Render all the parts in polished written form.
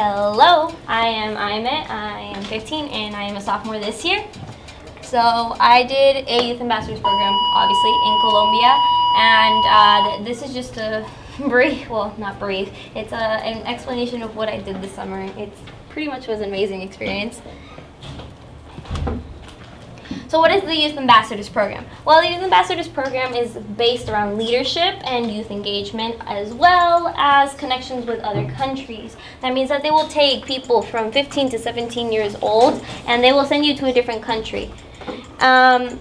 Hello, I am Aymet. I am 15 and I am a sophomore this year. So I did a youth ambassadors program, obviously, in Colombia, and this is just a brief, well, not brief, it's an explanation of what I did this summer. It pretty much was an amazing experience. So what is the Youth Ambassadors Program? Well, the Youth Ambassadors Program is based around leadership and youth engagement, as well as connections with other countries. That means that they will take people from 15 to 17 years old and they will send you to a different country. I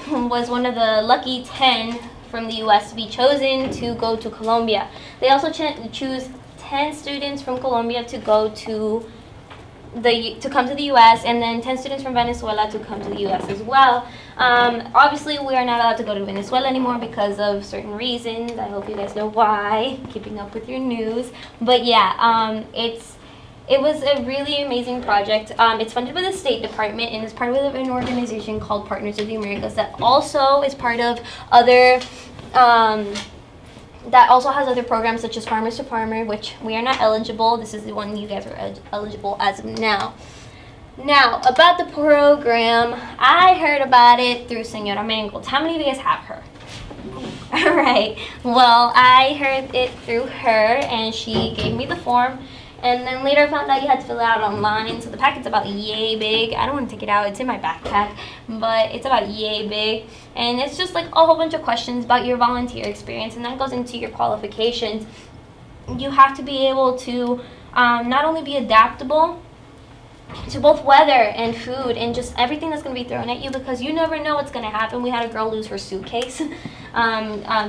was one of the lucky 10 from the US to be chosen to go to Colombia. They also choose 10 students from Colombia to go to come to the U.S. and then 10 students from Venezuela to come to the U.S. as well. Obviously, we are not allowed to go to Venezuela anymore because of certain reasons. I hope you guys know why, keeping up with your news. But yeah, it was a really amazing project. It's funded by the State Department and it's part of an organization called Partners of the Americas that also is part of other that also has other programs such as Farmers to Farmer, which we are not eligible. This is the one you guys are eligible as of now. Now, about the program, I heard about it through Senora Mangles. How many of you guys have her? All right. Well, I heard it through her, and she gave me the form. And then later I found out you had to fill it out online. So the packet's about EAA Big. I don't want to take it out. It's in my backpack. But it's about EAA Big. And it's just like a whole bunch of questions about your volunteer experience. And that goes into your qualifications. You have to be able to not only be adaptable to both weather and food and just everything that's going to be thrown at you, because you never know what's going to happen. We had a girl lose her suitcase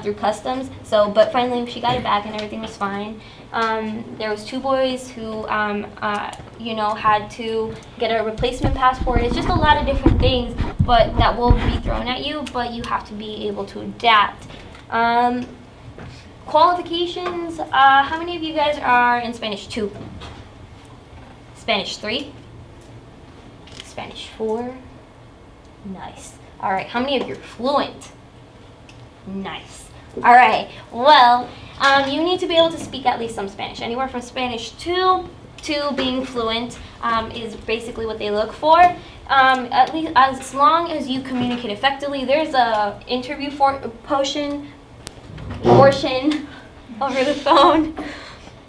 through customs. But finally she got it back and everything was fine. There was 2 boys who, had to get a replacement passport. It's just a lot of different things, but that will be thrown at you. But you have to be able to adapt. Qualifications. How many of you guys are in Spanish 2? Spanish 3? Spanish 4? Nice. All right. How many of you are fluent? Nice. All right. Well, you need to be able to speak at least some Spanish. Anywhere from Spanish 2 to being fluent is basically what they look for. At least as long as you communicate effectively. There's a interview portion over the phone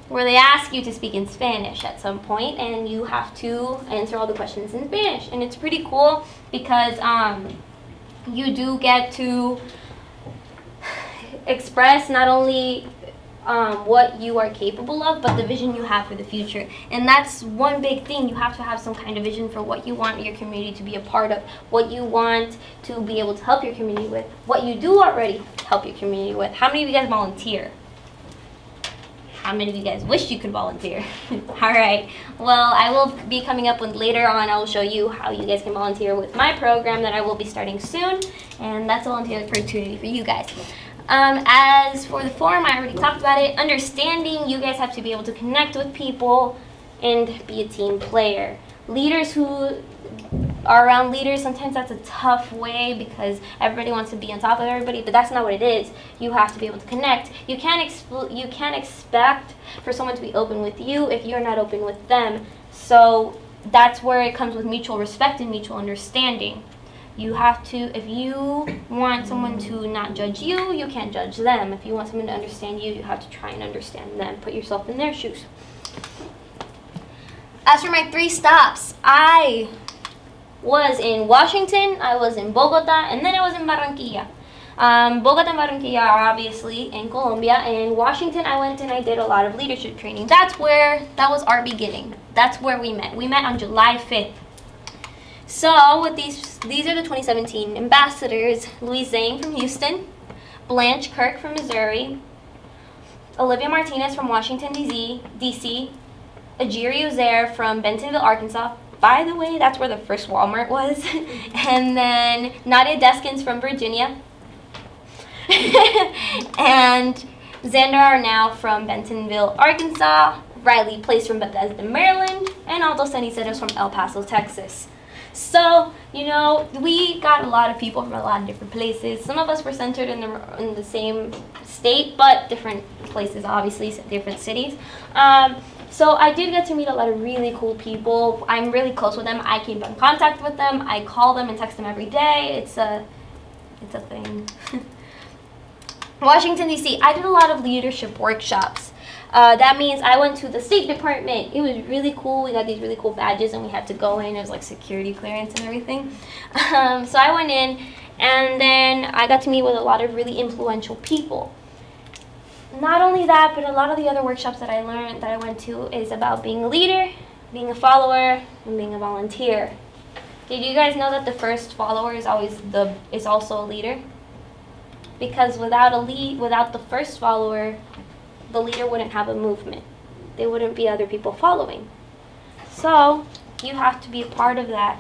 where they ask you to speak in Spanish at some point, and you have to answer all the questions in Spanish. And it's pretty cool because you do get to express not only what you are capable of, but the vision you have for the future. And that's one big thing. You have to have some kind of vision for what you want your community to be a part of, what you want to be able to help your community with, what you do already help your community with. How many of you guys volunteer? How many of you guys wish you could volunteer? All right. Well, I will be coming up with later on. I will show you how you guys can volunteer with my program that I will be starting soon. And that's a volunteer opportunity for you guys. As for the form, I already talked about it. Understanding, you guys have to be able to connect with people and be a team player. Leaders who are around leaders, sometimes that's a tough way because everybody wants to be on top of everybody, but that's not what it is. You have to be able to connect. You can't expect for someone to be open with you if you're not open with them. So that's where it comes with mutual respect and mutual understanding. You have to, if you want someone to not judge you, you can't judge them. If you want someone to understand you, you have to try and understand them. Put yourself in their shoes. As for my 3 stops, I was in Washington, I was in Bogota, and then I was in Barranquilla. Bogota and Barranquilla are obviously in Colombia. In Washington, I went and I did a lot of leadership training. That was our beginning. That's where we met. We met on July 5th. So with these are the 2017 ambassadors: Louise Zhang from Houston, Blanche Kirk from Missouri, Olivia Martinez from Washington, D.C., Ajiri Uzair from Bentonville, Arkansas. By the way, that's where the first Walmart was. And then Nadia Deskins from Virginia. And Xander Arnau from Bentonville, Arkansas, Riley Place from Bethesda, Maryland, and Aldo Ceniceros from El Paso, Texas. So, we got a lot of people from a lot of different places. Some of us were centered in the same state, but different places, obviously, different cities. So I did get to meet a lot of really cool people. I'm really close with them. I keep in contact with them. I call them and text them every day. It's a thing. Washington, D.C. I did a lot of leadership workshops. That means I went to the State Department. It was really cool. We got these really cool badges, and we had to go in. It was like security clearance and everything. So I went in, and then I got to meet with a lot of really influential people. Not only that, but a lot of the other workshops that I went to is about being a leader, being a follower, and being a volunteer. Did you guys know that the first follower is also a leader? Because without the first follower, the leader wouldn't have a movement. There wouldn't be other people following. So you have to be a part of that.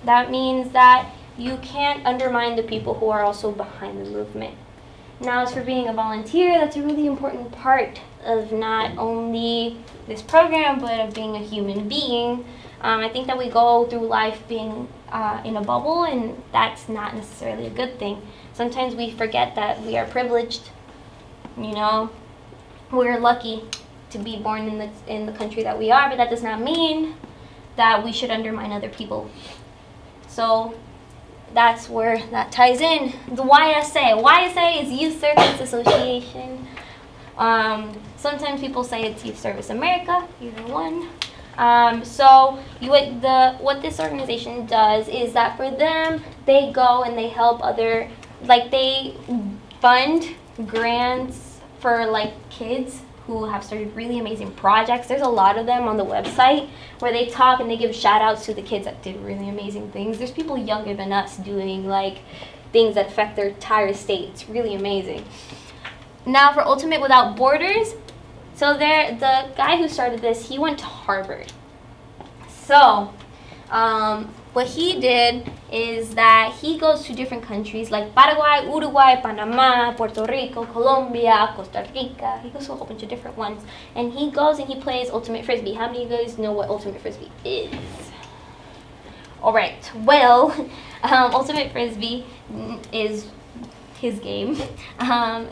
That means that you can't undermine the people who are also behind the movement. Now, as for being a volunteer, that's a really important part of not only this program, but of being a human being. I think that we go through life being in a bubble, and that's not necessarily a good thing. Sometimes we forget that we are privileged. We're lucky to be born in the country that we are, but that does not mean that we should undermine other people. So that's where that ties in. The YSA. YSA is Youth Service Association. Sometimes people say it's Youth Service America, either one. What this organization does is that for them, they go and they help they fund grants for kids who have started really amazing projects. There's a lot of them on the website where they talk and they give shout outs to the kids that did really amazing things. There's people younger than us doing things that affect their entire state. It's really amazing. Now for Ultimate Without Borders, so the guy who started this, he went to Harvard. So what he did is that he goes to different countries like Paraguay, Uruguay, Panama, Puerto Rico, Colombia, Costa Rica. He goes to a whole bunch of different ones. And he goes and he plays Ultimate Frisbee. How many of you guys know what Ultimate Frisbee is? All right. Well, Ultimate Frisbee is his game.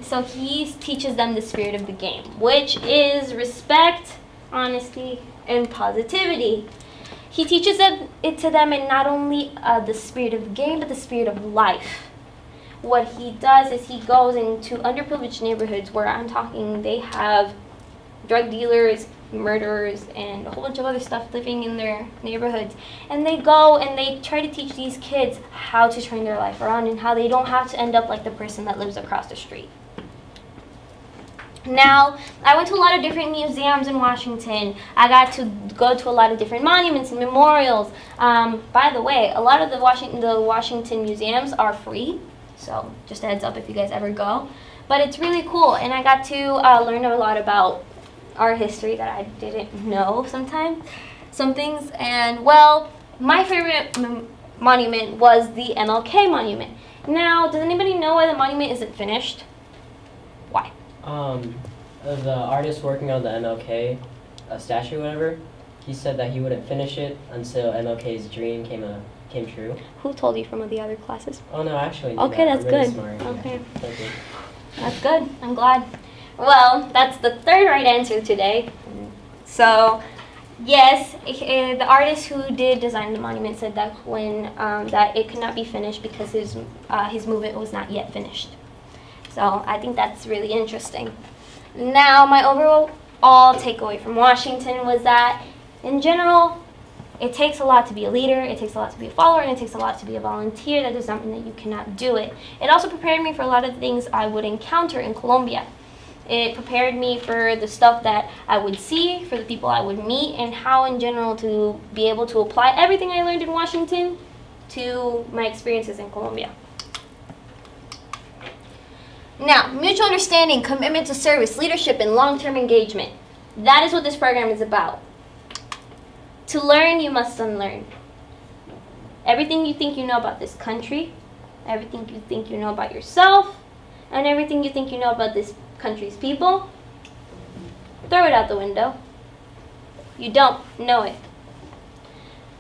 So he teaches them the spirit of the game, which is respect, honesty, and positivity. He teaches it to them in not only the spirit of the game, but the spirit of life. What he does is he goes into underprivileged neighborhoods where they have drug dealers, murderers, and a whole bunch of other stuff living in their neighborhoods. And they go and they try to teach these kids how to turn their life around and how they don't have to end up like the person that lives across the street. Now, I went to a lot of different museums in Washington. I got to go to a lot of different monuments and memorials. By the way, a lot of the Washington museums are free, so just a heads up if you guys ever go. But it's really cool, and I got to learn a lot about our history that I didn't know some things. And well, my favorite monument was the MLK monument. Now, does anybody know why the monument isn't finished? Why? The artist working on the MLK statue or whatever, he said that he wouldn't finish it until MLK's dream came true. Who told you from the other classes? Oh no, actually. Okay, that's I'm really good. Smart. Okay. Yeah. Thank you. That's good. I'm glad. Well, that's the third right answer today. So, yes, the artist who did design the monument said that that it could not be finished because his movement was not yet finished. So I think that's really interesting. Now, my overall takeaway from Washington was that, in general, it takes a lot to be a leader, it takes a lot to be a follower, and it takes a lot to be a volunteer. That does not mean that you cannot do it. It also prepared me for a lot of things I would encounter in Colombia. It prepared me for the stuff that I would see, for the people I would meet, and how in general to be able to apply everything I learned in Washington to my experiences in Colombia. Now, mutual understanding, commitment to service, leadership, and long-term engagement. That is what this program is about. To learn, you must unlearn. Everything you think you know about this country, everything you think you know about yourself, and everything you think you know about this country's people, throw it out the window. You don't know it.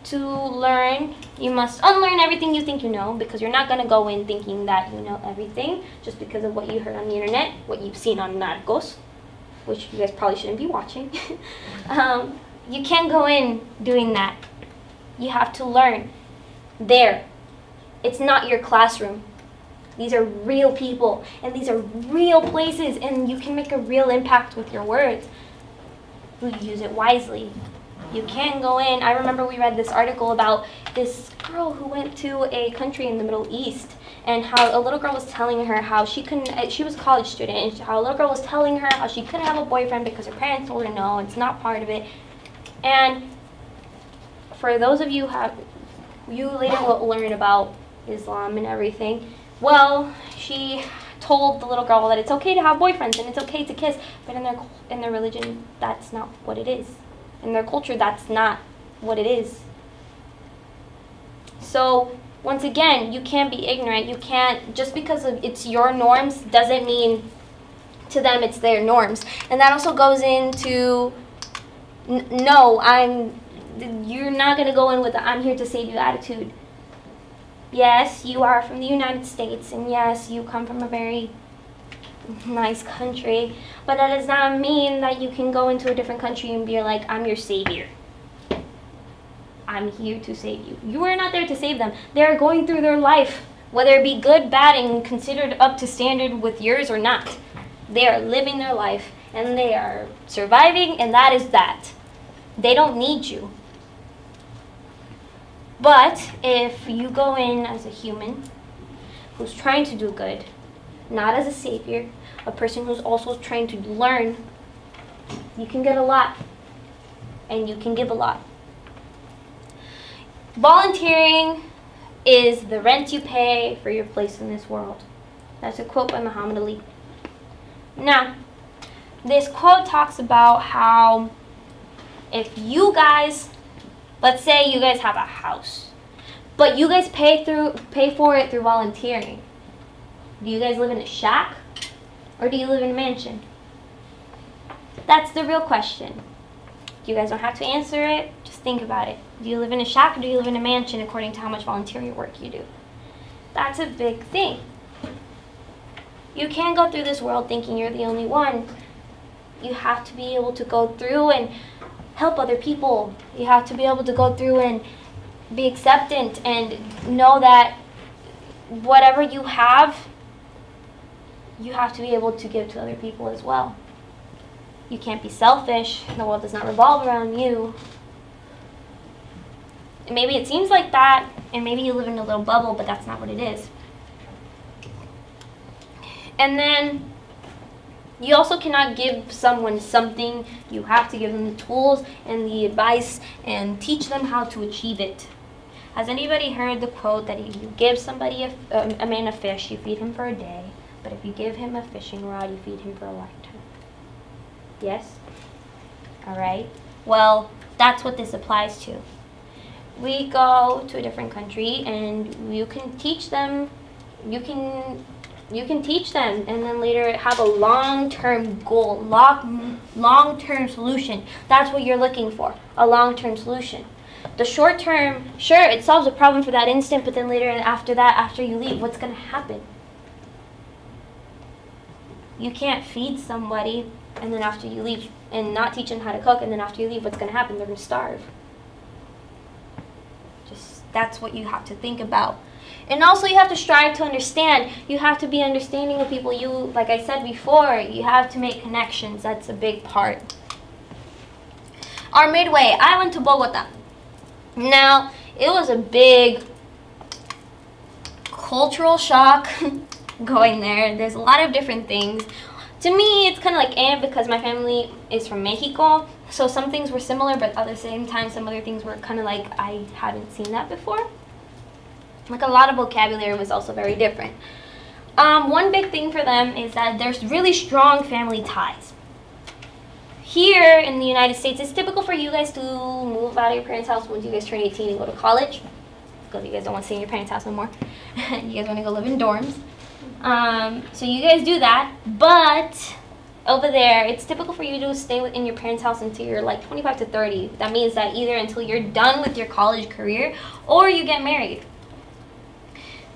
to learn, you must unlearn everything you think you know, because you're not going to go in thinking that you know everything just because of what you heard on the internet, what you've seen on Narcos, which you guys probably shouldn't be watching. You can't go in doing that. You have to learn there. It's not your classroom. These are real people, and these are real places, and you can make a real impact with your words. You use it wisely. You can go in. I remember we read this article about this girl who went to a country in the Middle East, and how a little girl was telling her how she couldn't, she was a college student, and how a little girl was telling her how she couldn't have a boyfriend because her parents told her no, it's not part of it. And for those of you you later will learn about Islam and everything, well, she told the little girl that it's okay to have boyfriends and it's okay to kiss, but in their religion, that's not what it is. In their culture, that's not what it is. So, once again, you can't be ignorant. You can't, just because it's your norms doesn't mean to them it's their norms. And that also goes into, you're not going to go in with the I'm here to save you attitude. Yes, you are from the United States, and yes, you come from a very nice country, but that does not mean that you can go into a different country and be like, I'm your savior. I'm here to save you. You are not there to save them. They're going through their life, whether it be good, bad, and considered up to standard with yours or not. They are living their life, and they are surviving, and that is that. They don't need you. But if you go in as a human who's trying to do good, not as a savior, a person who's also trying to learn, you can get a lot, and you can give a lot. Volunteering is the rent you pay for your place in this world. That's a quote by Muhammad Ali. Now, this quote talks about how if you guys, let's say you guys have a house, but you guys pay for it through volunteering. Do you guys live in a shack, or do you live in a mansion? That's the real question. You guys don't have to answer it, just think about it. Do you live in a shack, or do you live in a mansion according to how much volunteering work you do? That's a big thing. You can't go through this world thinking you're the only one. You have to be able to go through and help other people. You have to be able to go through and be acceptant and know that whatever you have to be able to give to other people as well. You can't be selfish. The world does not revolve around you. And maybe it seems like that, and maybe you live in a little bubble, but that's not what it is. And then you also cannot give someone something. You have to give them the tools and the advice and teach them how to achieve it. Has anybody heard the quote that if you give somebody a man a fish, you feed him for a day, but if you give him a fishing rod, you feed him for a lifetime? Yes? All right. Well, that's what this applies to. We go to a different country, and you can teach them. You can teach them, and then later have a long-term goal, long-term solution. That's what you're looking for, a long-term solution. The short-term, sure, it solves a problem for that instant, but then later and after that, after you leave, what's going to happen? You can't feed somebody, and then after you leave, and not teach them how to cook, and then after you leave, what's going to happen? They're going to starve. That's what you have to think about. And also you have to strive to understand. You have to be understanding of people. Like I said before, you have to make connections. That's a big part. Our midway, I went to Bogota. Now, it was a big cultural shock going there. There's a lot of different things. To me, it's kind of like because my family is from Mexico. So some things were similar, but at the same time, some other things were kind of like I hadn't seen that before. Like a lot of vocabulary was also very different. One big thing for them is that there's really strong family ties. Here in the United States, it's typical for you guys to move out of your parents' house once you guys turn 18 and go to college. Because you guys don't want to stay in your parents' house no more. You guys want to go live in dorms. So you guys do that, but over there, it's typical for you to stay in your parents' house until you're like 25 to 30. That means that either until you're done with your college career or you get married.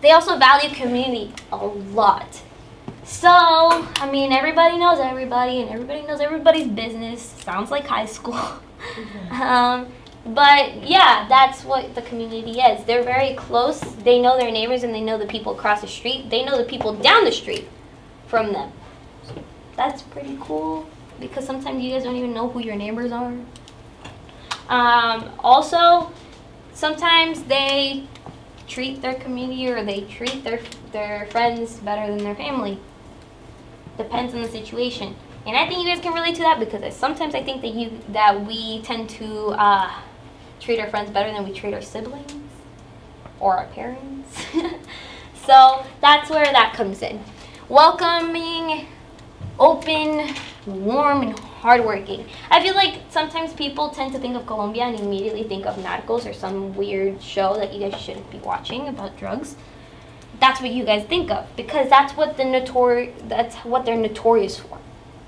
They also value community a lot. So, I mean, everybody knows everybody, and everybody knows everybody's business. Sounds like high school. But yeah, that's what the community is. They're very close. They know their neighbors, and they know the people across the street. They know the people down the street from them. That's pretty cool, because sometimes you guys don't even know who your neighbors are. Also, sometimes they treat their community, or they treat their friends better than their family. Depends on the situation. And I think you guys can relate to that, because sometimes I think that we tend to treat our friends better than we treat our siblings or our parents. So that's where that comes in. Welcoming, open, warm, and hardworking. I feel like sometimes people tend to think of Colombia and immediately think of Narcos or some weird show that you guys shouldn't be watching about drugs. That's what you guys think of, because that's what they're notorious for.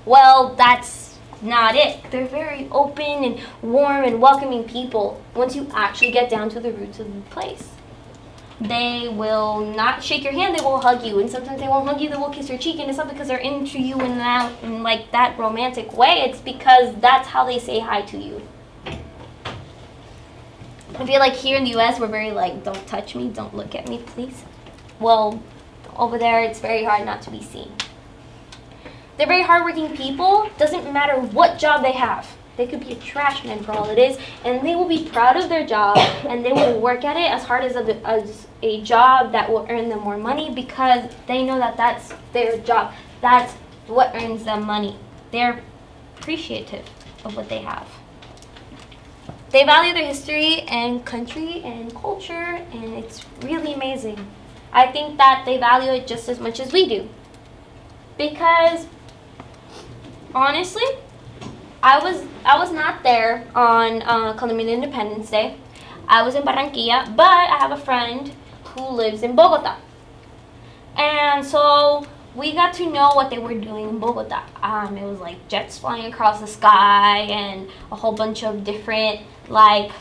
Well, that's not it. They're very open and warm and welcoming people once you actually get down to the roots of the place. They will not shake your hand, they will hug you, and sometimes they won't hug you, they will kiss your cheek, and it's not because they're into you in like that romantic way, it's because that's how they say hi to you. I feel like here in the US we're very like, don't touch me, don't look at me, please. Well, over there it's very hard not to be seen. They're very hardworking people. Doesn't matter what job they have. They could be a trash man for all it is, and they will be proud of their job, and they will work at it as hard as a job that will earn them more money, because they know that that's their job. That's what earns them money. They're appreciative of what they have. They value their history and country and culture, and it's really amazing. I think that they value it just as much as we do, because honestly, I was not there on Colombian Independence Day. I was in Barranquilla, but I have a friend who lives in Bogota. And so we got to know what they were doing in Bogota. It was like jets flying across the sky and a whole bunch of different like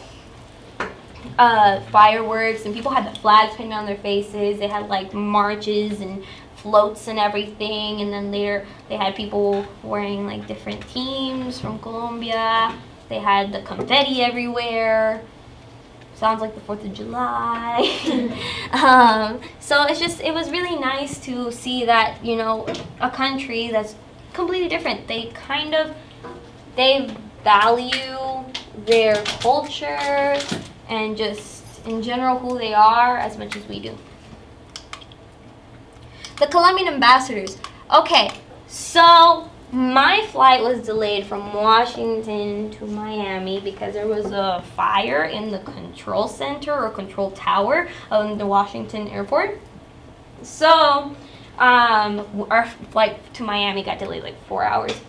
fireworks, and people had the flags painted on their faces. They had like marches and floats and everything, and then later they had people wearing like different teams from Colombia. They had the confetti everywhere. Sounds like the 4th of July. So it was really nice to see that, you know, a country that's completely different. They value their culture and just in general who they are as much as we do. The Colombian ambassadors. Okay, so my flight was delayed from Washington to Miami because there was a fire in the control center or control tower of the Washington airport. So our flight to Miami got delayed like 4 hours.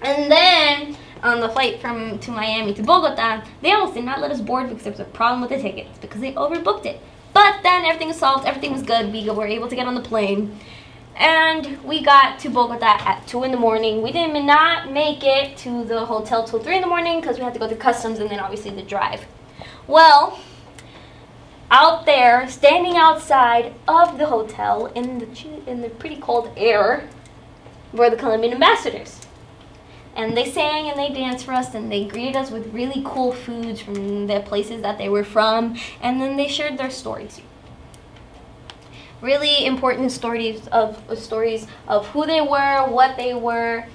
And then on the flight to Miami to Bogota, they almost did not let us board because there was a problem with the tickets because they overbooked it. But then everything was solved, everything was good. We were able to get on the plane. And we got to Bogota at 2 in the morning. We did not make it to the hotel till 3 in the morning because we had to go through customs and then obviously the drive. Well, out there, standing outside of the hotel in the pretty cold air were the Colombian ambassadors. And they sang and they danced for us and they greeted us with really cool foods from the places that they were from. And then they shared their stories. Really important stories of who they were, what they were,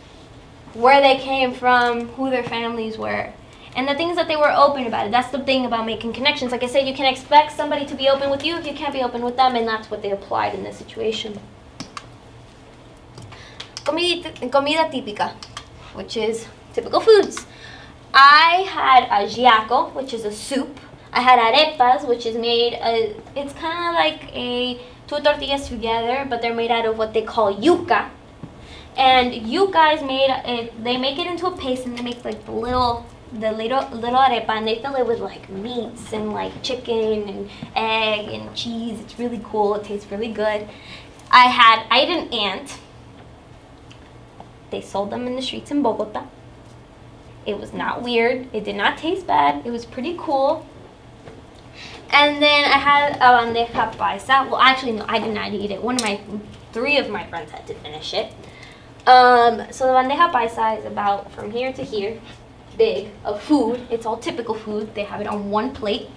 where they came from, who their families were. And the things that they were open about it. That's the thing about making connections. Like I said, you can expect somebody to be open with you if you can't be open with them, and that's what they applied in this situation. Comida típica, which is typical foods. I had ajiaco, which is a soup. I had arepas, which is made, it's kind of like two tortillas together, but they're made out of what they call yuca. And yuca is they make it into a paste, and they make like the little arepa, and they fill it with like meats and like chicken and egg and cheese. It's really cool. It tastes really good. I ate an ant. They sold them in the streets in Bogota. It was not weird. It did not taste bad. It was pretty cool. And then I had a bandeja paisa. Well, actually, no, I did not eat it. Three of my friends had to finish it. So the bandeja paisa is about from here to here, big, of food. It's all typical food. They have it on one plate.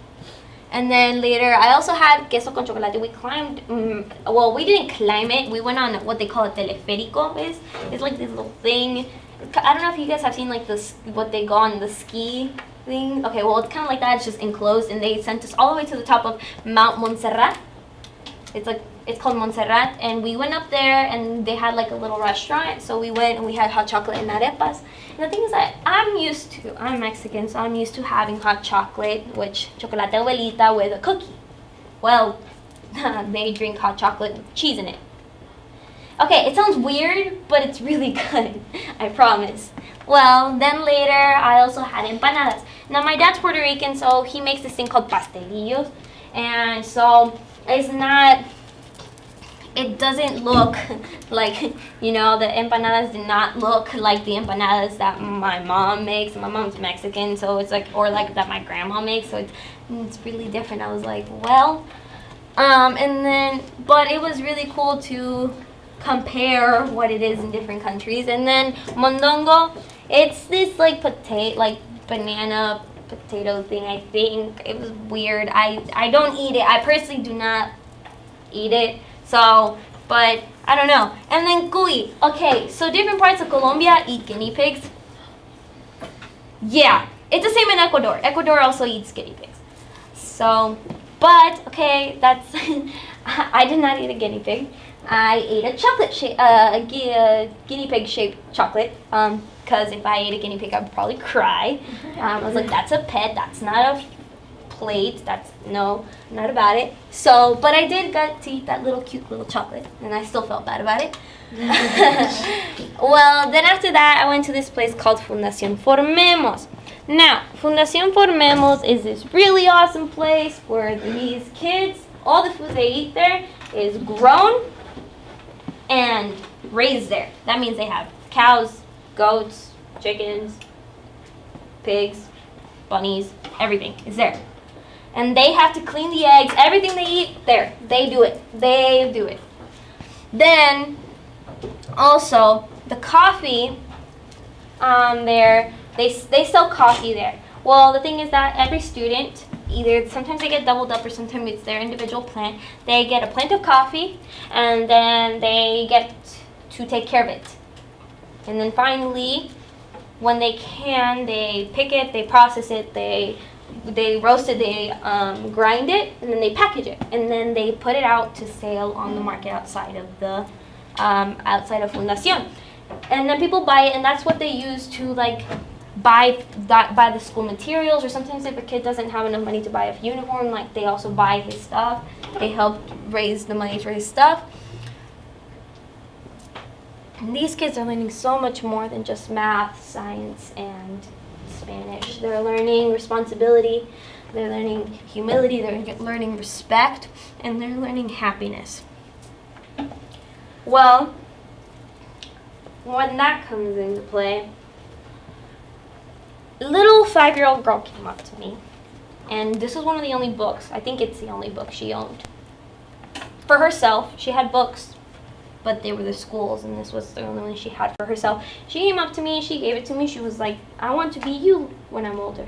And then later, I also had queso con chocolate. We climbed, well, we didn't climb it. We went on what they call a teleférico. It's like this little thing. I don't know if you guys have seen like this, what they go on the ski thing. Okay, well, it's kind of like that. It's just enclosed, and they sent us all the way to the top of Mount Montserrat. It's called Montserrat, and we went up there, and they had like a little restaurant. So we went and we had hot chocolate and arepas. And the thing is that I'm Mexican, so I'm used to having hot chocolate, which chocolate abuelita with a cookie. Well, they drink hot chocolate with cheese in it. Okay, it sounds weird, but it's really good. I promise. Well, then later, I also had empanadas. Now, my dad's Puerto Rican, so he makes this thing called pastelillos. And so, it doesn't look like, the empanadas did not look like the empanadas that my mom makes. My mom's Mexican, so it's like, or like that my grandma makes, so it's really different. I was like, well, but it was really cool to compare what it is in different countries. And then mondongo, it's this like banana potato thing. I think it was weird. I don't eat it. I personally do not eat it. So, but I don't know. And then cuy. Okay, so different parts of Colombia eat guinea pigs. Yeah, it's the same in Ecuador. Ecuador also eats guinea pigs. So, but okay, that's I did not eat a guinea pig. I ate a guinea pig shaped chocolate. Because if I ate a guinea pig, I would probably cry. I was like, that's a pet. That's not a plate. Not about it. So, but I did get to eat that cute little chocolate, and I still felt bad about it. Well, then after that, I went to this place called Fundación Formemos. Now, Fundación Formemos is this really awesome place where these kids, all the food they eat there is grown and raised there. That means they have cows, goats, chickens, pigs, bunnies, everything is there. And they have to clean the eggs, everything they eat, there. They do it. Then, also, the coffee there, they sell coffee there. Well, the thing is that every student, sometimes they get doubled up or sometimes it's their individual plant. They get a plant of coffee, and then they get to take care of it. And then finally, when they can, they pick it, they process it, they roast it, they grind it, and then they package it, and then they put it out to sale on the market outside of Fundación. And then people buy it, and that's what they use to buy the school materials, or sometimes if a kid doesn't have enough money to buy a uniform, they also buy his stuff. They help raise the money for his stuff. And these kids are learning so much more than just math, science, and Spanish. They're learning responsibility, they're learning humility, they're learning respect, and they're learning happiness. Well, when that comes into play, a little 5-year-old girl came up to me, and this was one of the only books, I think it's the only book she owned. For herself, she had books, but they were the schools, and this was the only one she had for herself. She came up to me, she gave it to me, she was like, I want to be you when I'm older.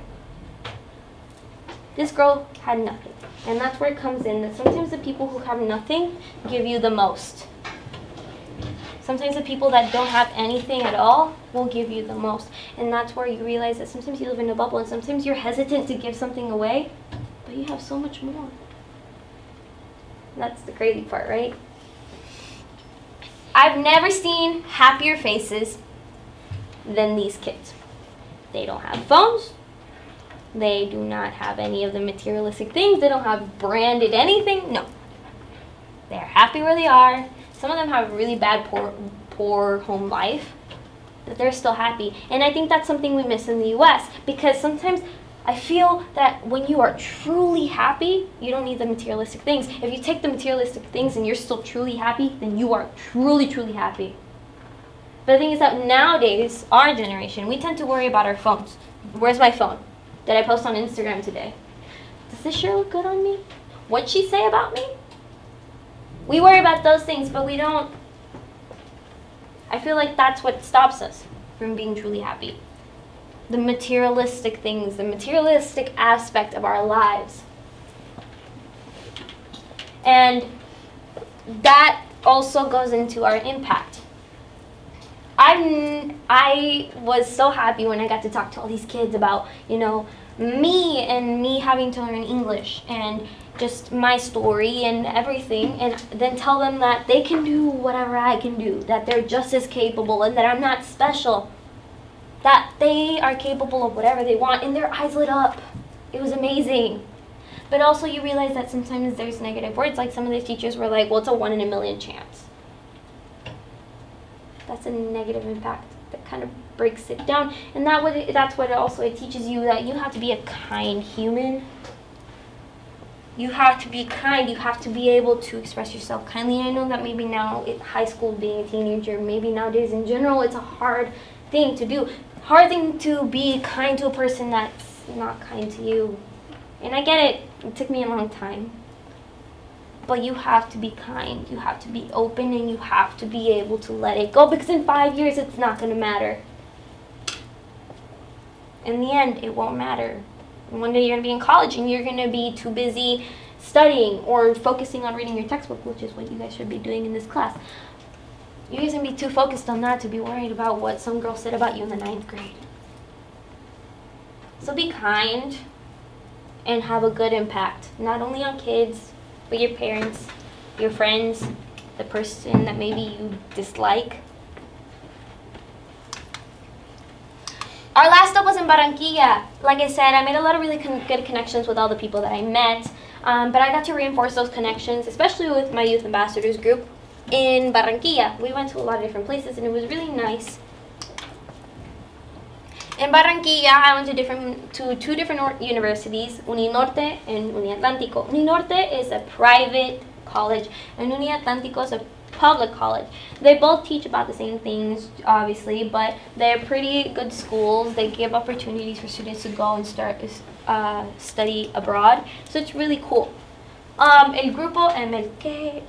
This girl had nothing, and that's where it comes in, that sometimes the people who have nothing give you the most. Sometimes the people that don't have anything at all will give you the most, and that's where you realize that sometimes you live in a bubble, and sometimes you're hesitant to give something away, but you have so much more. And that's the crazy part, right? I've never seen happier faces than these kids. They don't have phones. They do not have any of the materialistic things. They don't have branded anything. No. They're happy where they are. Some of them have a really bad, poor home life, but they're still happy. And I think that's something we miss in the U.S. because sometimes I feel that when you are truly happy, you don't need the materialistic things. If you take the materialistic things and you're still truly happy, then you are truly, truly happy. But the thing is that nowadays, our generation, we tend to worry about our phones. Where's my phone? Did I post on Instagram today? Does this shirt look good on me? What'd she say about me? We worry about those things, but we don't. I feel like that's what stops us from being truly happy. The materialistic things, the materialistic aspect of our lives. And that also goes into our impact. I was so happy when I got to talk to all these kids about, me having to learn English and just my story and everything, and then tell them that they can do whatever I can do, that they're just as capable and that I'm not special, that they are capable of whatever they want, and their eyes lit up. It was amazing. But also you realize that sometimes there's negative words, like some of the teachers were like, well, it's a 1 in a million chance. That's a negative impact that kind of breaks it down. And that's what it teaches you, that you have to be a kind human. You have to be kind. You have to be able to express yourself kindly. And I know that maybe now in high school, being a teenager, maybe nowadays in general, it's a hard thing to do. Hard thing to be kind to a person that's not kind to you. And I get it. It took me a long time. But you have to be kind. You have to be open, and you have to be able to let it go, because in 5 years it's not going to matter. In the end, it won't matter. And one day you're going to be in college and you're going to be too busy studying or focusing on reading your textbook, which is what you guys should be doing in this class. You guys are going to be too focused on that to be worried about what some girl said about you in the 9th grade. So be kind and have a good impact, not only on kids, but your parents, your friends, the person that maybe you dislike. Our last stop was in Barranquilla. Like I said, I made a lot of really good connections with all the people that I met, but I got to reinforce those connections, especially with my youth ambassadors group in Barranquilla. We went to a lot of different places, and it was really nice. In Barranquilla, I went to two different universities, Uninorte and Uniatlántico. Uninorte is a private college, and Uniatlántico is a public college. They both teach about the same things, obviously, but they're pretty good schools. They give opportunities for students to go and study abroad, so it's really cool. El Grupo MLK.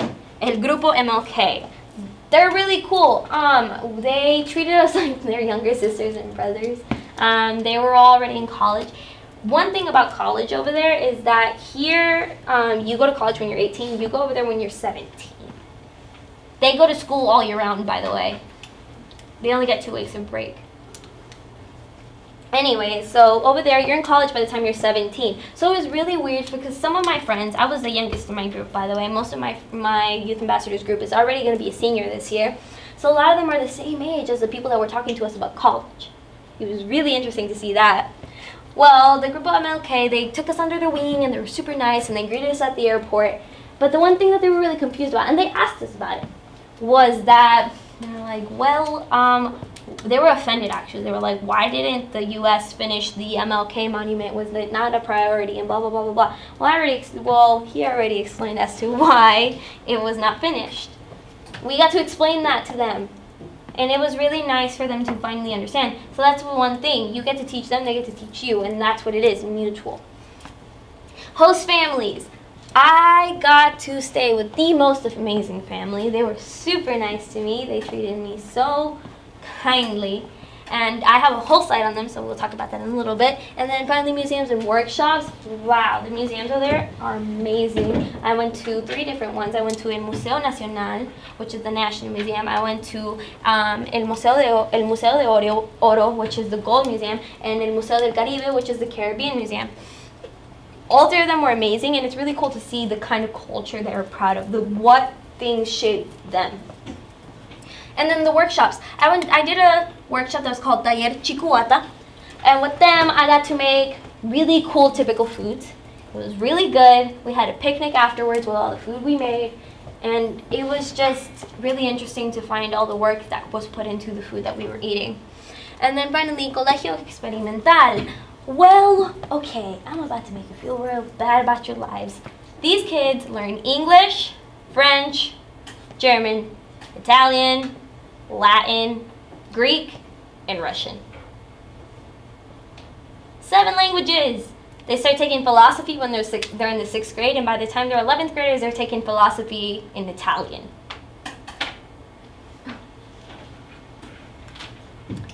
They're really cool. They treated us like their younger sisters and brothers. They were already in college. One thing about college over there is that here, you go to college when you're 18. You go over there when you're 17. They go to school all year round, by the way. They only get 2 weeks of break. Anyway, so over there, you're in college by the time you're 17. So it was really weird because some of my friends, I was the youngest in my group, by the way. Most of my youth ambassadors group is already going to be a senior this year. So a lot of them are the same age as the people that were talking to us about college. It was really interesting to see that. Well, the group of MLK, they took us under their wing, and they were super nice, and they greeted us at the airport. But the one thing that they were really confused about, and they asked us about it, was that they were like, they were offended, actually. They were like, why didn't the U.S. finish the MLK monument? Was it not a priority? And blah, blah, blah, blah, blah. Well, he already explained as to why it was not finished. We got to explain that to them. And it was really nice for them to finally understand. So that's one thing. You get to teach them, they get to teach you. And that's what it is, mutual. Host families. I got to stay with the most amazing family. They were super nice to me. They treated me so kindly. And I have a whole slide on them, so we'll talk about that in a little bit. And then finally, museums and workshops. Wow, the museums over there are amazing. I went to 3 different ones. I went to El Museo Nacional, which is the National Museum. I went to El Museo de Oro, which is the Gold Museum, and El Museo del Caribe, which is the Caribbean Museum. All 3 of them were amazing, and it's really cool to see the kind of culture they were proud of, what things shaped them. And then the workshops. I did a workshop that was called Taller Chicuata, and with them I got to make really cool typical foods. It was really good. We had a picnic afterwards with all the food we made, and it was just really interesting to find all the work that was put into the food that we were eating. And then finally, Colegio Experimental. Well, okay, I'm about to make you feel real bad about your lives. These kids learn English, French, German, Italian, Latin, Greek, and Russian. 7 languages. They start taking philosophy when they're in the 6th grade, and by the time they're 11th graders, they're taking philosophy in Italian.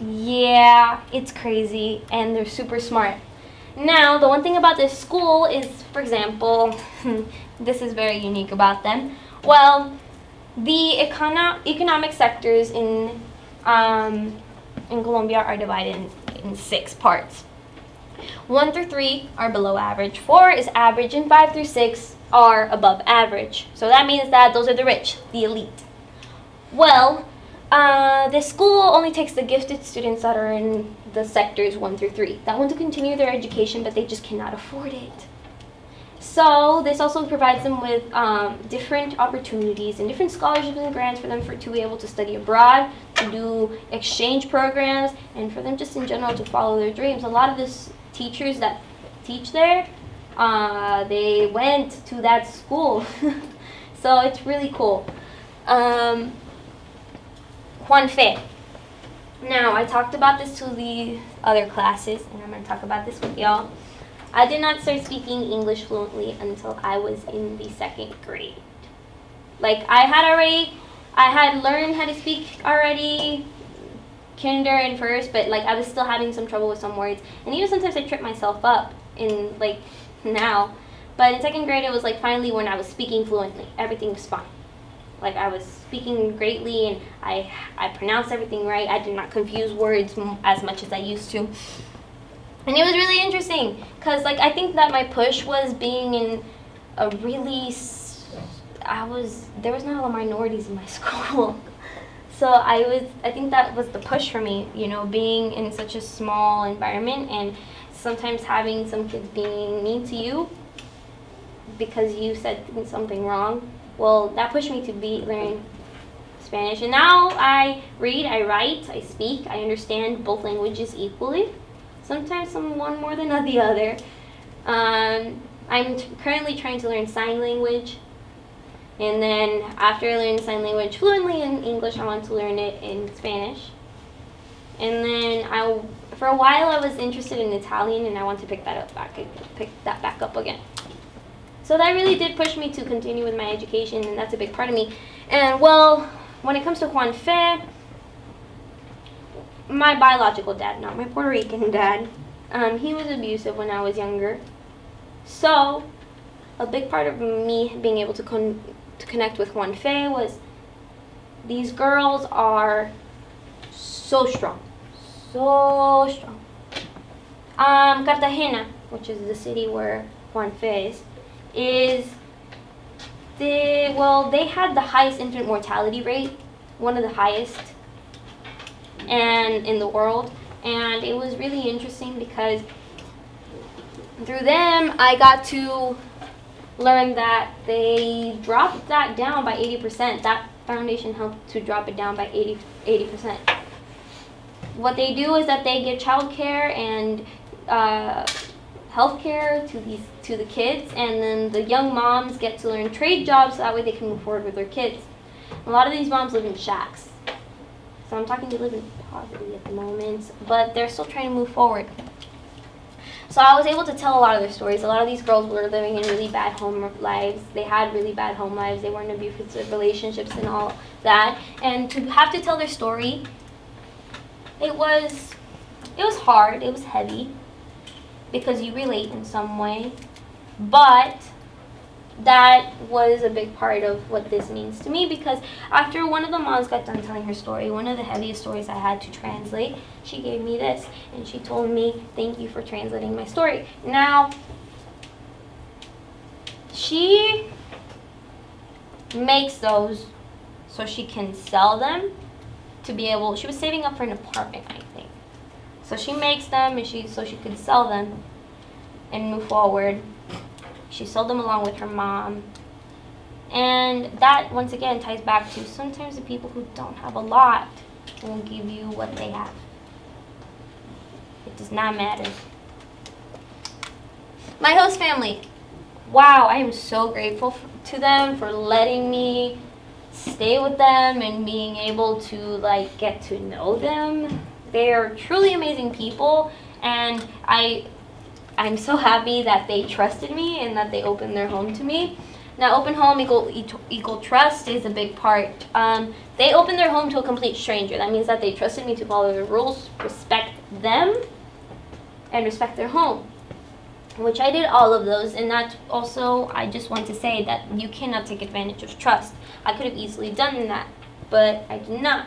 Yeah, it's crazy, and they're super smart. Now, the one thing about this school is, for example, this is very unique about them. Well, the economic sectors in Colombia are divided in 6 parts. 1 through 3 are below average, 4 is average, and 5 through 6 are above average. So that means that those are the rich, the elite. Well, the school only takes the gifted students that are in the sectors 1 through 3 that want to continue their education, but they just cannot afford it. So this also provides them with different opportunities and different scholarships and grants for them to be able to study abroad, to do exchange programs, and for them just in general to follow their dreams. A lot of these teachers that teach there, they went to that school. So it's really cool. Juan Fe. Now, I talked about this to the other classes, and I'm going to talk about this with y'all. I did not start speaking English fluently until I was in the 2nd grade. Like, I had learned how to speak already, kinder and first, but like I was still having some trouble with some words. And even sometimes I trip myself up in like now. But in 2nd grade, it was like finally when I was speaking fluently, everything was fine. Like I was speaking greatly, and I pronounced everything right. I did not confuse words as much as I used to. And it was really interesting because like I think that my push was being in a really, there was not a lot of minorities in my school. So I think that was the push for me, you know, being in such a small environment and sometimes having some kids being mean to you because you said something wrong. Well, that pushed me to learn Spanish. And now I read, I write, I speak, I understand both languages equally. Sometimes one more than the other. I'm currently trying to learn sign language. And then after I learn sign language fluently in English, I want to learn it in Spanish. And then for a while I was interested in Italian, and I want to pick that back up again. So that really did push me to continue with my education, and that's a big part of me. And well, when it comes to Juan Fe, my biological dad, not my Puerto Rican dad, he was abusive when I was younger. So a big part of me being able to connect with Juan Fe was these girls are so strong. So strong. Cartagena, which is the city where Juan Fe is they had the highest infant mortality rate, one of the highest and in the world. And it was really interesting because through them I got to learn that they dropped that down by 80%. That foundation helped to drop it down by 80%. What they do is that they give child care and health care to the kids, and then the young moms get to learn trade jobs so that way they can move forward with their kids. A lot of these moms live in shacks. So I'm talking to live in poverty at the moment, but they're still trying to move forward. So I was able to tell a lot of their stories. A lot of these girls were living in really bad home lives. They had really bad home lives. They were in abusive relationships and all that. And to have to tell their story, it was hard. It was heavy because you relate in some way. But that was a big part of what this means to me, because after one of the moms got done telling her story, one of the heaviest stories I had to translate, she gave me this, and she told me, "Thank you for translating my story." Now, she makes those so she can sell them to be able, she was saving up for an apartment, I think. So she makes them and so she could sell them and move forward. She sold them along with her mom. And that, once again, ties back to sometimes the people who don't have a lot will give you what they have. It does not matter. My host family. Wow, I am so grateful to them for letting me stay with them and being able to like get to know them. They are truly amazing people, and I'm so happy that they trusted me and that they opened their home to me. Now, open home equal trust is a big part. They opened their home to a complete stranger. That means that they trusted me to follow the rules, respect them, and respect their home, which I did all of those. And that's also, I just want to say that you cannot take advantage of trust. I could have easily done that, but I did not.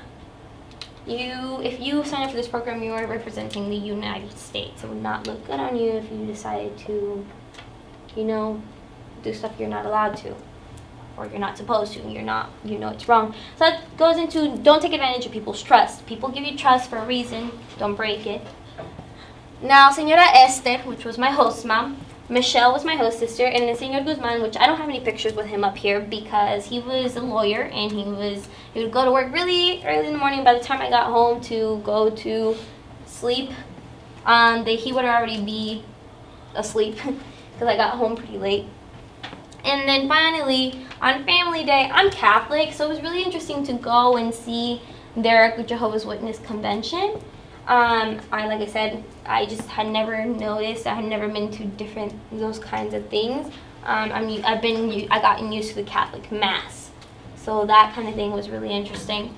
If you sign up for this program, you are representing the United States. It would not look good on you if you decided to, do stuff you're not allowed to, or you're not supposed to, and it's wrong. So that goes into, don't take advantage of people's trust. People give you trust for a reason. Don't break it. Now, Señora Esther, which was my host mom, Michelle was my host sister, and the Señor Guzman, which I don't have any pictures with him up here because he was a lawyer and he would go to work really early in the morning. By the time I got home to go to sleep, he would already be asleep because I got home pretty late. And then finally, on Family Day, I'm Catholic, so it was really interesting to go and see their Jehovah's Witness convention. Like I said, I just had never noticed. I had never been to those kinds of things. I gotten used to the Catholic Mass, so that kind of thing was really interesting.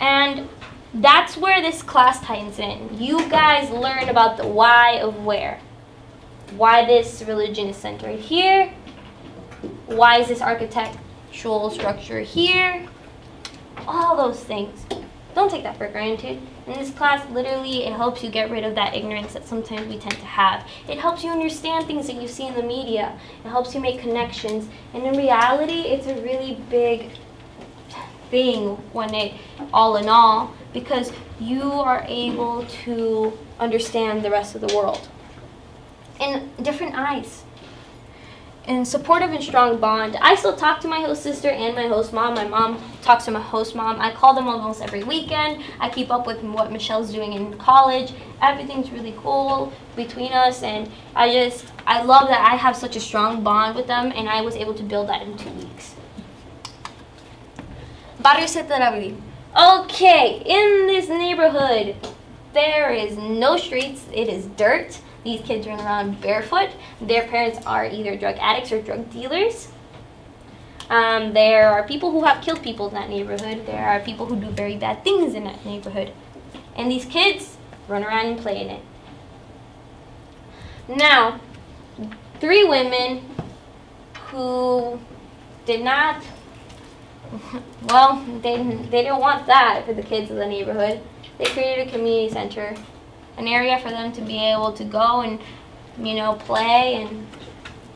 And that's where this class ties in. You guys learn about the why of where. Why this religion is centered here. Why is this architectural structure here? All those things. Don't take that for granted. In this class, literally, it helps you get rid of that ignorance that sometimes we tend to have. It helps you understand things that you see in the media. It helps you make connections. And in reality, it's a really big thing all in all, because you are able to understand the rest of the world in different eyes. And supportive and strong bond. I still talk to my host sister and my host mom. My mom talks to my host mom. I call them almost every weekend. I keep up with what Michelle's doing in college. Everything's really cool between us, and I love that I have such a strong bond with them, and I was able to build that in 2 weeks. Barrio Setarabli. Okay, in this neighborhood, there is no streets. It is dirt. These kids run around barefoot. Their parents are either drug addicts or drug dealers. There are people who have killed people in that neighborhood. There are people who do very bad things in that neighborhood. And these kids run around and play in it. Now, 3 women who did not, they didn't want that for the kids of the neighborhood. They created a community center, an area for them to be able to go and, play and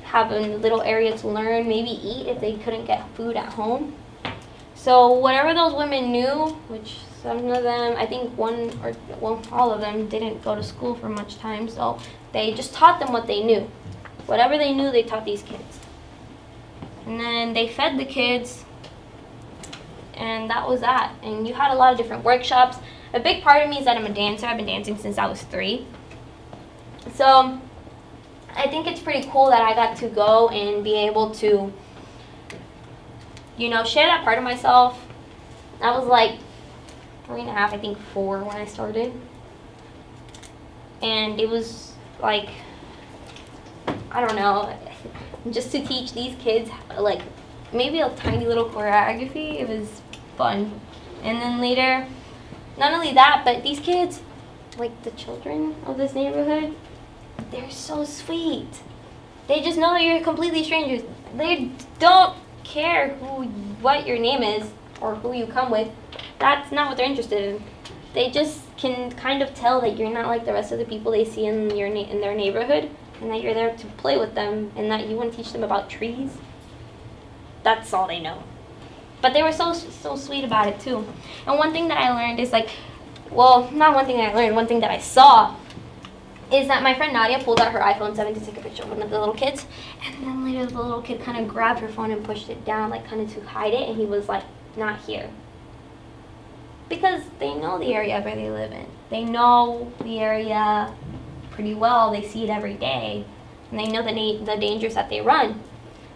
have a little area to learn, maybe eat if they couldn't get food at home. So whatever those women knew, which some of them, I think all of them didn't go to school for much time, so they just taught them what they knew. Whatever they knew, they taught these kids. And then they fed the kids, and that was that. And you had a lot of different workshops. A big part of me is that I'm a dancer. I've been dancing since I was 3. So I think it's pretty cool that I got to go and be able to, share that part of myself. I was like 3.5, I think 4 when I started. And it was like, I don't know, just to teach these kids, like, maybe a tiny little choreography. It was fun. And then later, not only that, but these kids, like the children of this neighborhood, they're so sweet. They just know that you're completely strangers. They don't care what your name is or who you come with. That's not what they're interested in. They just can kind of tell that you're not like the rest of the people they see in their neighborhood, and that you're there to play with them, and that you want to teach them about trees. That's all they know. But they were so sweet about it too. And one thing that I learned is not one thing that I learned, one thing that I saw is that my friend Nadia pulled out her iPhone 7 to take a picture of one of the little kids, and then later the little kid kind of grabbed her phone and pushed it down, like kind of to hide it, and he was like, not here. Because they know the area where they live in. They know the area pretty well. They see it every day, and they know the dangers that they run.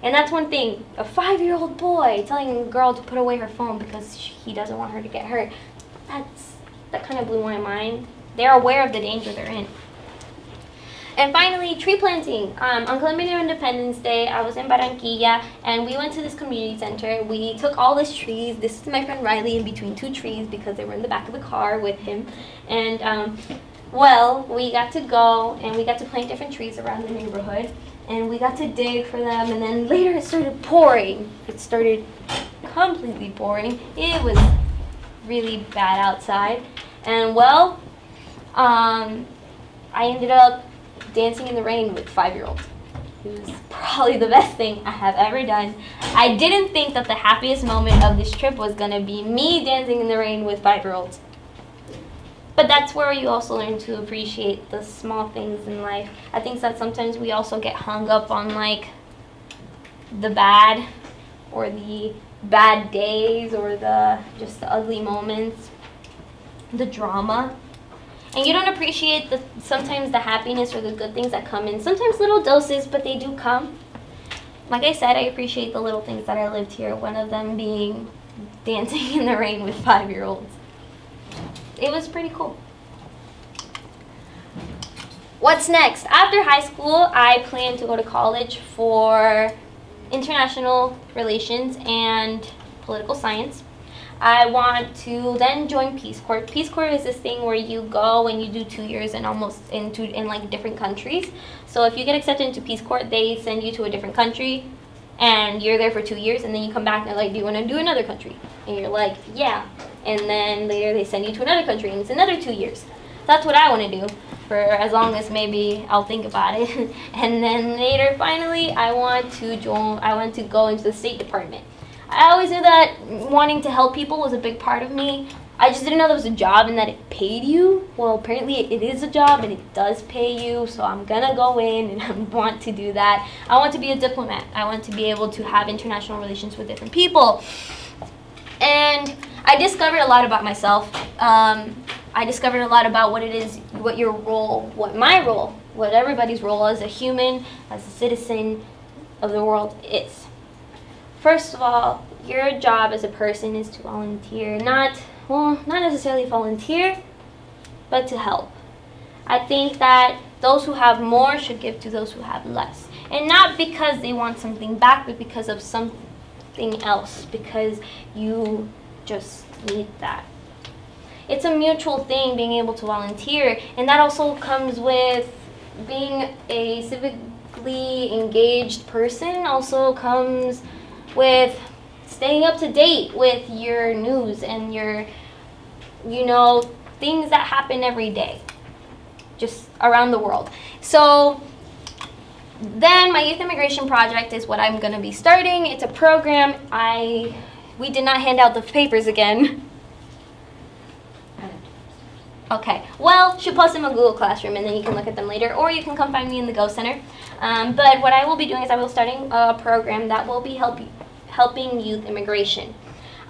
And that's one thing. A 5-year-old boy telling a girl to put away her phone because he doesn't want her to get hurt. That kind of blew my mind. They're aware of the danger they're in. And finally, tree planting. On Colombian Independence Day, I was in Barranquilla, and we went to this community center. We took all these trees. This is my friend Riley in between 2 trees because they were in the back of the car with him. And, we got to go, and we got to plant different trees around the neighborhood. And we got to dig for them, and then later it started pouring. It started completely pouring. It was really bad outside. And, I ended up dancing in the rain with 5-year-olds. It was probably the best thing I have ever done. I didn't think that the happiest moment of this trip was going to be me dancing in the rain with 5-year-olds. But that's where you also learn to appreciate the small things in life. I think that sometimes we also get hung up on like the bad or the bad days or just the ugly moments, the drama. And you don't appreciate sometimes the happiness or the good things that come in. Sometimes little doses, but they do come. Like I said, I appreciate the little things that I lived here. One of them being dancing in the rain with 5-year-olds. It was pretty cool. What's next? After high school, I plan to go to college for international relations and political science. I want to then join Peace Corps. Peace Corps is this thing where you go and you do 2 years in like different countries. So if you get accepted into Peace Corps, they send you to a different country, and you're there for 2 years, and then you come back and they're like, do you want to do another country? And you're like, yeah. And then later they send you to another country, and it's another 2 years. That's what I want to do for as long as maybe I'll think about it. And then later, finally, I want to go into the State Department. I always knew that wanting to help people was a big part of me. I just didn't know that was a job and that it paid you. Well, apparently it is a job and it does pay you, so I'm gonna go in and I want to do that. I want to be a diplomat. I want to be able to have international relations with different people. And I discovered a lot about myself. I discovered a lot about what it is, what your role, what my role, what everybody's role as a human, as a citizen of the world is. First of all, your job as a person is to volunteer, not necessarily volunteer, but to help. I think that those who have more should give to those who have less. And not because they want something back, but because of something else, because you just need that. It's a mutual thing, being able to volunteer, and that also comes with being a civically engaged person, also comes with staying up to date with your news and your, things that happen every day, just around the world. So then my youth immigration project is what I'm going to be starting. It's a program. We did not hand out the papers again. Okay, well, she'll post them in Google Classroom and then you can look at them later, or you can come find me in the Go Center. But what I will be doing is I will be starting a program that will be helping youth immigration.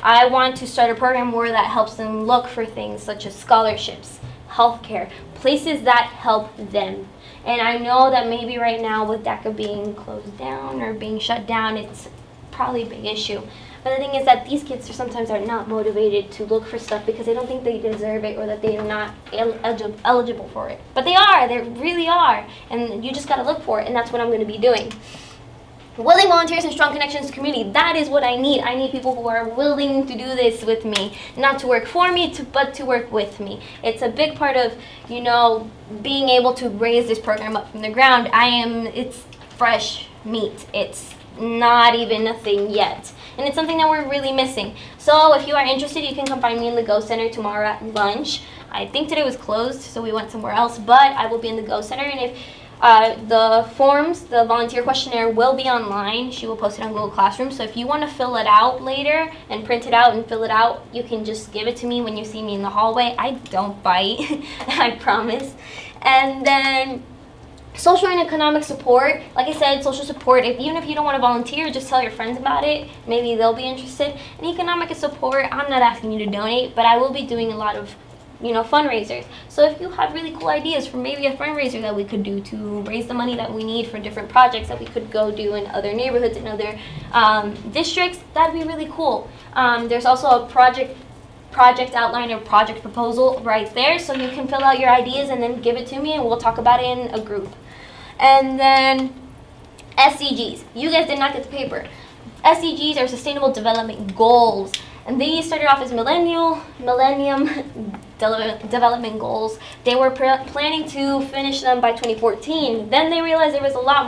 I want to start a program where that helps them look for things such as scholarships, healthcare, places that help them. And I know that maybe right now with DACA being closed down or being shut down, it's probably a big issue. But the thing is that these kids sometimes are not motivated to look for stuff because they don't think they deserve it or that they are not eligible for it. But they are, they really are. And you just gotta look for it, and that's what I'm gonna be doing. Willing volunteers and strong connections to community, that is what I need. I need people who are willing to do this with me. Not to work for me, but to work with me. It's a big part of, being able to raise this program up from the ground. It's fresh meat. It's not even a thing yet. And it's something that we're really missing. So if you are interested, you can come find me in the Go Center tomorrow at lunch. I think today was closed, so we went somewhere else, but I will be in the Go Center. And if the forms, the volunteer questionnaire will be online. She will post it on Google Classroom. So if you want to fill it out later and print it out and fill it out, you can just give it to me when you see me in the hallway. I don't bite, I promise. And then social and economic support. Like I said, social support, even if you don't want to volunteer, just tell your friends about it. Maybe they'll be interested. And economic support, I'm not asking you to donate, but I will be doing a lot of fundraisers. So if you have really cool ideas for maybe a fundraiser that we could do to raise the money that we need for different projects that we could go do in other neighborhoods and other districts, that'd be really cool. There's also a project outline or project proposal right there, so you can fill out your ideas and then give it to me and we'll talk about it in a group. And then SDGs. You guys did not get the paper. SDGs are Sustainable Development Goals. And these started off as Millennium Development Goals. They were planning to finish them by 2014. Then they realized there was a lot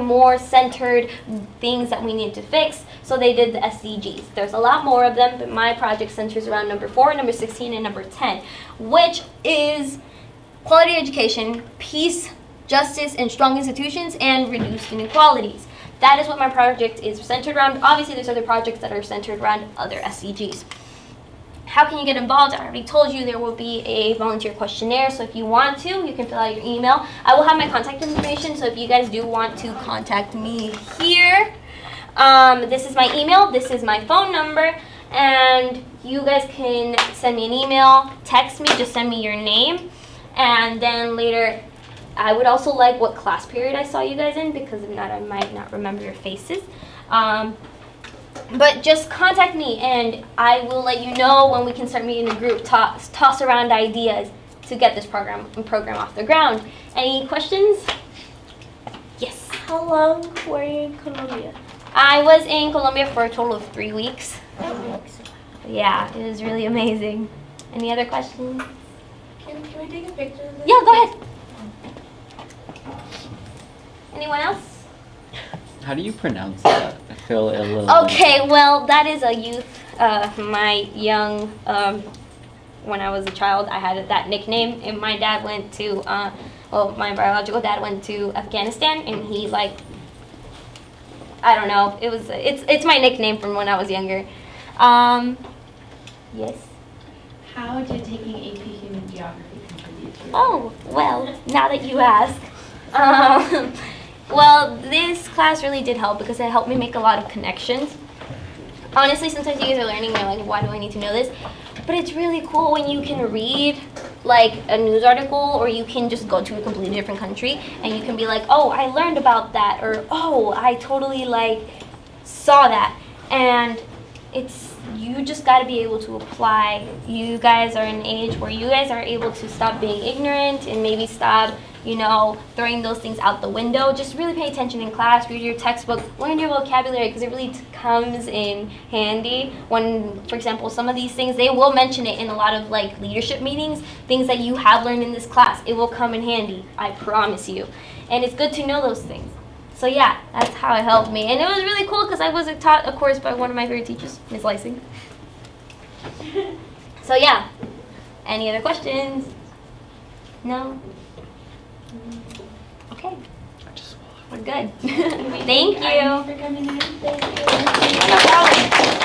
more centered things that we needed to fix. So they did the SDGs. There's a lot more of them, but my project centers around number 4, number 16, and number 10, which is quality education, peace, justice, and strong institutions, and reduced inequalities. That is what my project is centered around. Obviously, there's other projects that are centered around other SDGs. How can you get involved? I already told you there will be a volunteer questionnaire, so if you want to, you can fill out your email. I will have my contact information, so if you guys do want to contact me here, this is my email, this is my phone number, and you guys can send me an email, text me, just send me your name, and then later, I would also like what class period I saw you guys in, because if not, I might not remember your faces. But just contact me, and I will let you know when we can start meeting in a group, toss around ideas to get this program off the ground. Any questions? Yes. How long were you in Colombia? I was in Colombia for a total of 3 weeks. 3 weeks. Yeah, it was really amazing. Any other questions? Can we take a picture of this? Yeah, go ahead. Anyone else? How do you pronounce that? I feel a little. Okay, well, that is a youth, my young, when I was a child, I had that nickname, and my dad went to, my biological dad went to Afghanistan, and he, I don't know, it's my nickname from when I was younger. Yes? How did taking AP Human Geography contribute to your Oh, well, now that you ask. Well, this class really did help because it helped me make a lot of connections. Honestly, sometimes you guys are learning, you're like, why do I need to know this? But it's really cool when you can read a news article, or you can just go to a completely different country and you can be like, oh, I learned about that, or oh, I totally saw that. And you just got to be able to apply. You guys are in an age where you guys are able to stop being ignorant and maybe stop throwing those things out the window. Just really pay attention in class, read your textbook, learn your vocabulary, because it really comes in handy when, for example, some of these things, they will mention it in a lot of leadership meetings, things that you have learned in this class. It will come in handy, I promise you. And it's good to know those things. So yeah, that's how it helped me. And it was really cool because I was taught a course by one of my favorite teachers, Ms. Lysing. So yeah, any other questions? No? Okay, we're good. Thank you. for coming in? Thank you. No problem.